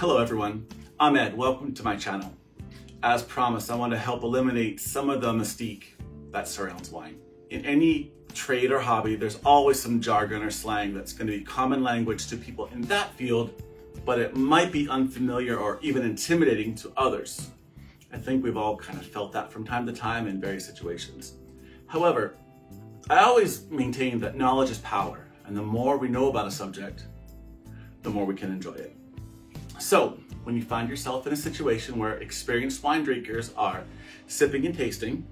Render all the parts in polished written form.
Hello everyone, I'm Ed. Welcome to my channel. As promised, I want to help eliminate some of the mystique that surrounds wine. In any trade or hobby, there's always some jargon or slang that's going to be common language to people in that field, but it might be unfamiliar or even intimidating to others. I think we've all kind of felt that from time to time in various situations. However, I always maintain that knowledge is power, and the more we know about a subject, the more we can enjoy it. So, when you find yourself in a situation where experienced wine drinkers are sipping and tasting,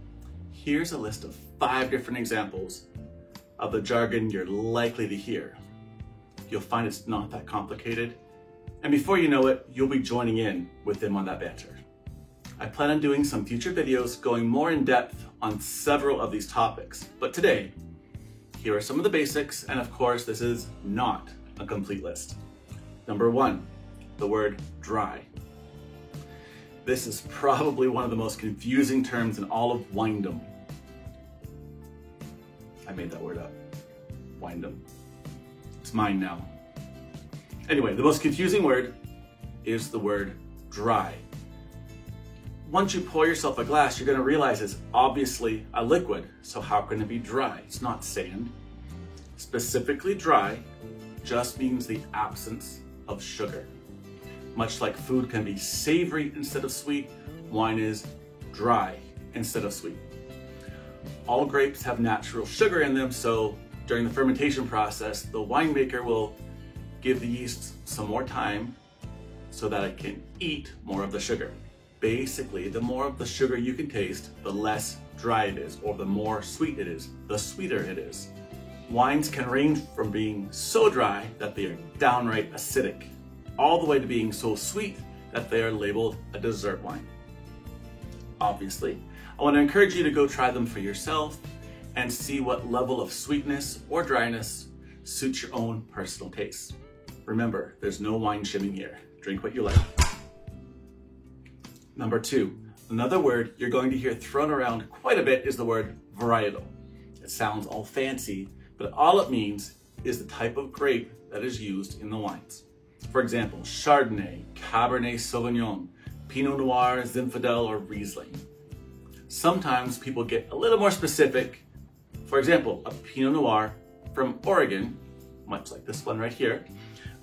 here's a list of 5 different examples of the jargon you're likely to hear. You'll find it's not that complicated, and before you know it, you'll be joining in with them on that banter. I plan on doing some future videos going more in depth on several of these topics, but today, here are some of the basics, and of course, this is not a complete list. Number 1, the word dry. This is probably one of the most confusing terms in all of winedom. I made that word up. Winedom. It's mine now. Anyway, the most confusing word is the word dry. Once you pour yourself a glass, you're going to realize it's obviously a liquid. So how can it be dry? It's not sand. Specifically dry just means the absence of sugar. Much like food can be savory instead of sweet, wine is dry instead of sweet. All grapes have natural sugar in them, so during the fermentation process, the winemaker will give the yeast some more time so that it can eat more of the sugar. Basically, the more of the sugar you can taste, the less dry it is, or the more sweet it is, the sweeter it is. Wines can range from being so dry that they are downright acidic, all the way to being so sweet that they are labeled a dessert wine. Obviously, I want to encourage you to go try them for yourself and see what level of sweetness or dryness suits your own personal taste. Remember, there's no wine shaming here. Drink what you like. Number 2, another word you're going to hear thrown around quite a bit is the word varietal. It sounds all fancy, but all it means is the type of grape that is used in the wines. For example, Chardonnay, Cabernet Sauvignon, Pinot Noir, Zinfandel, or Riesling. Sometimes people get a little more specific. For example, a Pinot Noir from Oregon, much like this one right here,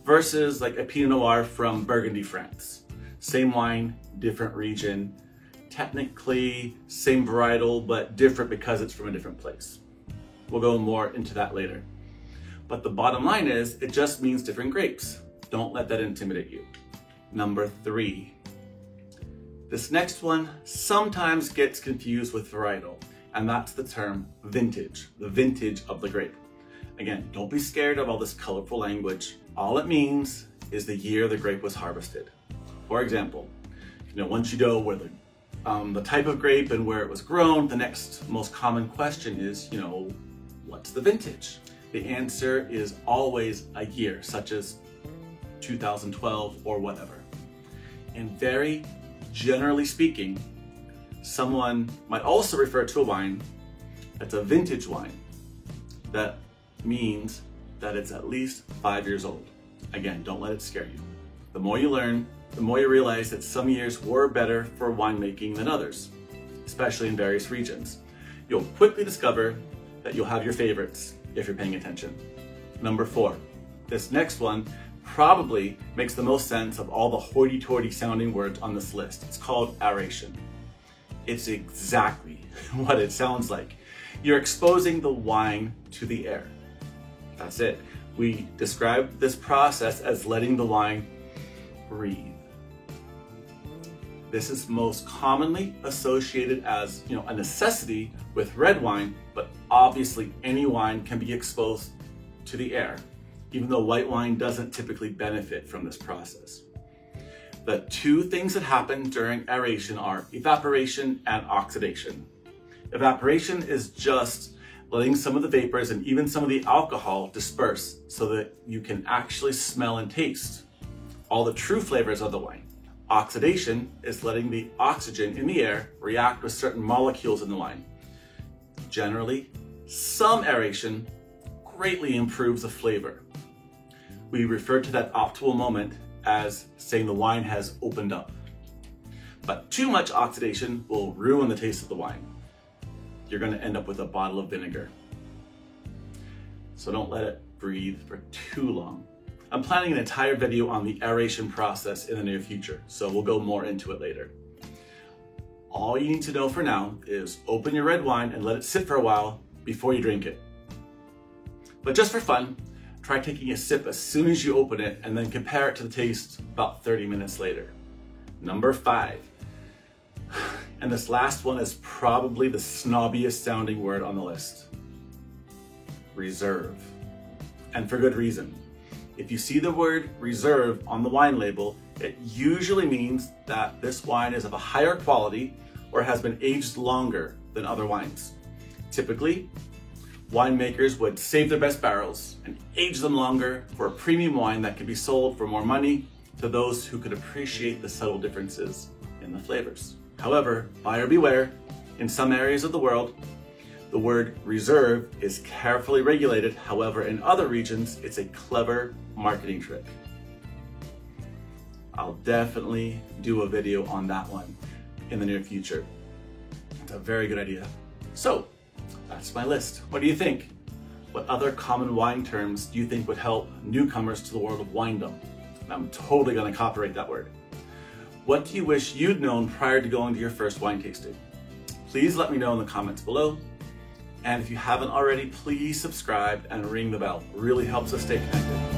versus like a Pinot Noir from Burgundy, France. Same wine, different region. Technically, same varietal, but different because it's from a different place. We'll go more into that later. But the bottom line is, it just means different grapes. Don't let that intimidate you. Number 3. This next one sometimes gets confused with varietal, and that's the term vintage, the vintage of the grape. Again, don't be scared of all this colorful language. All it means is the year the grape was harvested. For example, once you know where the type of grape and where it was grown, the next most common question is, what's the vintage? The answer is always a year, such as 2012 or whatever. And very generally speaking, someone might also refer to a wine that's a vintage wine. That means that it's at least 5 years old. Again, don't let it scare you. The more you learn, the more you realize that some years were better for winemaking than others, especially in various regions. You'll quickly discover that you'll have your favorites if you're paying attention. Number 4, this next one probably makes the most sense of all the hoity-toity sounding words on this list. It's called aeration. It's exactly what it sounds like. You're exposing the wine to the air. That's it. We describe this process as letting the wine breathe. This is most commonly associated as, a necessity with red wine, but obviously any wine can be exposed to the air, even though white wine doesn't typically benefit from this process. The 2 things that happen during aeration are evaporation and oxidation. Evaporation is just letting some of the vapors and even some of the alcohol disperse so that you can actually smell and taste all the true flavors of the wine. Oxidation is letting the oxygen in the air react with certain molecules in the wine. Generally, some aeration greatly improves the flavor. We refer to that optimal moment as saying the wine has opened up. But too much oxidation will ruin the taste of the wine. You're going to end up with a bottle of vinegar. So don't let it breathe for too long. I'm planning an entire video on the aeration process in the near future, so we'll go more into it later. All you need to know for now is open your red wine and let it sit for a while before you drink it. But just for fun, try taking a sip as soon as you open it and then compare it to the taste about 30 minutes later. Number 5. And this last one is probably the snobbiest sounding word on the list. Reserve. And for good reason. If you see the word reserve on the wine label, it usually means that this wine is of a higher quality or has been aged longer than other wines. Typically, winemakers would save their best barrels and age them longer for a premium wine that could be sold for more money to those who could appreciate the subtle differences in the flavors. However, buyer beware, in some areas of the world, the word reserve is carefully regulated. However, in other regions, it's a clever marketing trick. I'll definitely do a video on that one in the near future. It's a very good idea. So, that's my list. What do you think? What other common wine terms do you think would help newcomers to the world of winedom? I'm totally gonna copyright that word. What do you wish you'd known prior to going to your first wine tasting? Please let me know in the comments below. And if you haven't already, please subscribe and ring the bell. It really helps us stay connected.